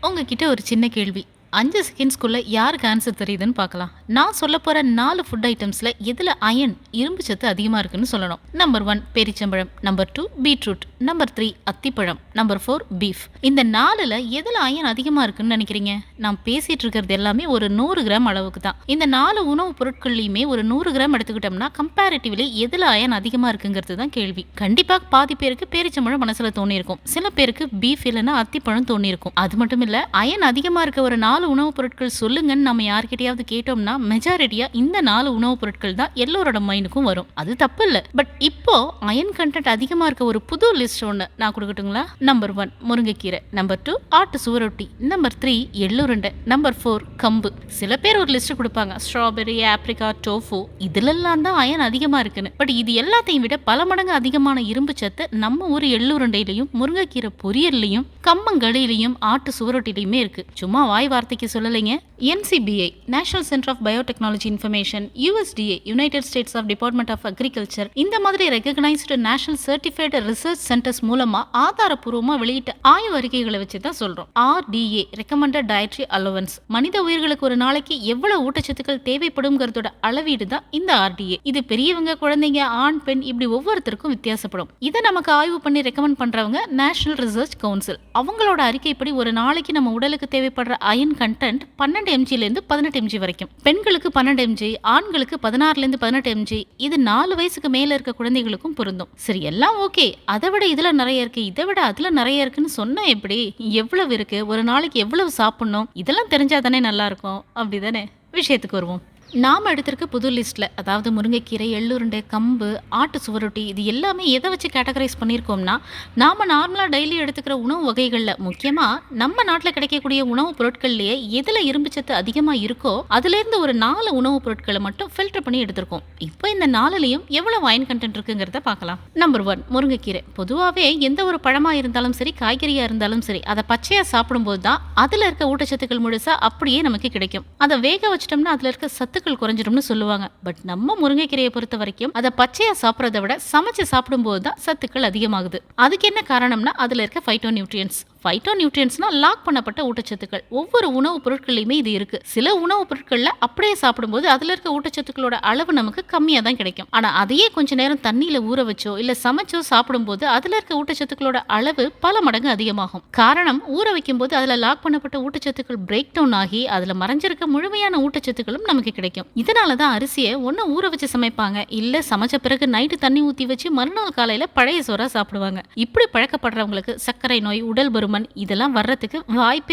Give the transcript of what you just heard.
உங்ககிட்ட ஒரு சின்ன கேள்வி. 5 செகண்ட்ஸ்க்குள்ள யாருக்கு ஆன்சர் தெரியுதுன்னு பார்க்கலாம். நான் சொல்லப் போற 4 ஃபுட் ஐட்டம்ஸ்ல எதுல அயர்ன், இரும்பு சத்து அதிகமா இருக்குன்னு சொல்லணும். நம்பர் 1 பேரிச்சம்பழம், நம்பர் 2 பீட்ரூட், நம்பர் 3 அத்திப்பழம், நம்பர் 4 பீஃப். இந்த 4ல எதுல அயர்ன் அதிகமா இருக்குன்னு நினைக்கிறீங்க? நான் பேசிட்டு இருக்கிறது எல்லாமே ஒரு 100 கிராம் அளவுக்கு தான். இந்த 4 உணவுப் பொருட்கள்லயுமே ஒரு 100 கிராம் எடுத்துக்கிட்டோம்னா கம்பேரிட்டிவ்லி எதுல அயர்ன் அதிகமா இருக்குங்கிறது தான் கேள்வி. கண்டிப்பா பாதி பேருக்கு பேரிச்சம்பழம் மனசுல தோணி இருக்கும். சில பேருக்கு பீஃப் இல்லைன்னா அத்திப்பழம் தோணி இருக்கும். அது மட்டும் இல்ல, அயர்ன் அதிகமா இருக்க ஒரு 4 உணவுப் பொருட்கள் சொல்லுங்கன்னு நம்ம யார்கிட்டயாவது கேட்டோம்னா மெஜாரிட்டியா இந்த 4 உணவுப் பொருட்கள் தான் எல்லோரோட மைண்டுக்கும் வரும். அது தப்பு இல்ல. பட் இப்போ அயர்ன் கண்டென்ட் அதிகமா இருக்க ஒரு புது லிஸ்ட் ஒன்று நான் கொடுக்கட்டுங்களா? நம்பர் 1 முருங்கைக்கீரை, நம்பர் 2 ஆட்டு சுவரொட்டி, நம்பர் 3 எள்ளுருண்டை, நம்பர் 4 கம்பு. சில பேர் ஒரு லிஸ்ட் கொடுப்பாங்க, ஸ்ட்ராபெரி, ஆப்ரிகா, டோஃபு, இதுலெல்லாம் தான் அயர்ன் அதிகமா இருக்குன்னு. பட் இது எல்லாத்தையும் விட பல மடங்கு அதிகமான இரும்பு சத்து நம்ம ஊர் எள்ளுருண்டையிலையும் முருங்கைக்கீரை பொரியல்லையும் கம்மங்கடியிலையும் ஆட்டு சுவரொட்டிலையுமே இருக்கு. சும்மா வாய் வார்த்தைக்கு சொல்லலைங்க. NCBI national centre of biotechnology information, USDA United States of department of agriculture, இந்த மாதிரி recognised national certified research centres மூலமா ஆதாரப்பூர்வமா வெளியிட்ட ஆய்வு அறிக்கைகளை வச்சு தான் சொல்றோம். RDA ரெக்கமெண்டட் டயட்ரி அலோவன்ஸ், மனித உயிர்களுக்கு ஒரு நாளைக்கு எவ்வளவு ஊட்டச்சத்துக்கள் தேவைப்படும்ங்கிறதோட அளவீடு தான் இந்த RDA. இது பெரியவங்க, குழந்தைங்க, ஆண், பெண் இப்படி ஒவ்வொருத்தருக்கும் வித்தியாசப்படும். இதை நமக்கு ஆய்வு பண்ணி ரெக்கமெண்ட் பண்றவங்க நேஷனல் ரிசர்ச் கவுன்சில். அவங்களோட அறிக்கைப்படி ஒரு நாளைக்கு நம்ம உடலுக்கு தேவைப்படுற அயன் கண்டென்ட் 12 mg லேருந்து 18 mg வரைக்கும். பெண்களுக்கு 12 mg, ஆண்களுக்கு 16லேருந்து 18 mg. இது 4 வயசுக்கு மேல இருக்க குழந்தைகளுக்கும் பொருந்தும். சரி, எல்லாம் ஓகே. அதை விட இதுல நிறைய இருக்கு, இதை விட அதுல நிறைய இருக்குன்னு சொன்னா எப்படி? எவ்வளவு இருக்கு, ஒரு நாளைக்கு எவ்வளவு சாப்பிடணும், இதெல்லாம் தெரிஞ்சாதானே நல்லா இருக்கும். அப்படிதானே? விஷயத்துக்கு வருவோம். நாம் எடுத்திருக்க புது லிஸ்ட்டில், அதாவது முருங்கைக்கீரை, எள்ளுருண்டை, கம்பு, ஆட்டு சுவரொட்டி, இது எல்லாமே எதை வச்சு கேட்டகரைஸ் பண்ணியிருக்கோம்னா, நாம் நார்மலாக டெய்லி எடுத்துக்கிற உணவு வகைகளில், முக்கியமாக நம்ம நாட்டில் கிடைக்கக்கூடிய உணவுப் பொருட்கள்லேயே எதில் இரும்புச்சத்து அதிகமாக இருக்கோ அதுலேருந்து ஒரு 4 உணவுப் பொருட்களை மட்டும் ஃபில்டர் பண்ணி எடுத்திருக்கோம். இப்போ இந்த 4லையும் எவ்வளோ அயன் கண்டென்ட் இருக்குங்கிறத பார்க்கலாம். நம்பர் 1 முருங்கைக்கீரை. பொதுவாகவே எந்த ஒரு பழமாக இருந்தாலும் சரி, காய்கறியாக இருந்தாலும் சரி, அதை பச்சையாக சாப்பிடும்போது தான் அதில் இருக்க ஊட்டச்சத்துக்கள் முழுசாக அப்படியே நமக்கு கிடைக்கும். அதை வேக வச்சிட்டோம்னா அதில் இருக்க சத்து குறைஞ்சிடும்னு சொல்லுவாங்க. பட் நம்ம முருங்கைக்கீரையை பொறுத்த வரைக்கும் அதை பச்சையா சாப்பிட்றதை விட சமைச்சு சாப்பிடும்போது தான் சத்துக்கள் அதிகமாகுது. அதுக்கு என்ன காரணம்னா அதுல இருக்க ஃபைட்டோநியூட்ரியன்ஸ். ஃபைட்டோநியூட்ரியன்ஸ்னா லாக் பண்ணப்பட்ட ஊட்டச்சத்துக்கள். ஒவ்வொரு உணவுப் பொருட்கள்லையுமே இது இருக்கு. சில உணவுப் பொருட்கள்ல அப்படியே சாப்பிடும்போது அதுல இருக்க ஊட்டச்சத்துக்களோட அளவு நமக்கு கம்மியா தான் கிடைக்கும். ஆனா அதையே கொஞ்ச நேரம் தண்ணியில ஊற வச்சோ இல்ல சமைச்சோ சாப்பிடும்போது அதுல இருக்க ஊட்டச்சத்துக்களோட அளவு பல மடங்கு அதிகமாகும். காரணம், ஊற வைக்கும் போது அதுல லாக் பண்ணப்பட்ட ஊட்டச்சத்துக்கள் பிரேக் டவுன் ஆகி அதுல மறைஞ்சிருக்க முழுமையான ஊட்டச்சத்துக்களும் நமக்கு கிடைக்கும். இதனாலதான் அரிசியை ஒன்னு ஊற வச்சு சமைப்பாங்க, இல்ல சமைச்ச பிறகு நைட்டு தண்ணி ஊத்தி வச்சு மறுநாள் காலையில பழைய சோறா சாப்பிடுவாங்க. இப்படி பழக்கப்படுறவங்களுக்கு சர்க்கரை நோய், உடல் பருமன் இதெல்லாம் வர்றதுக்கு வாய்ப்பே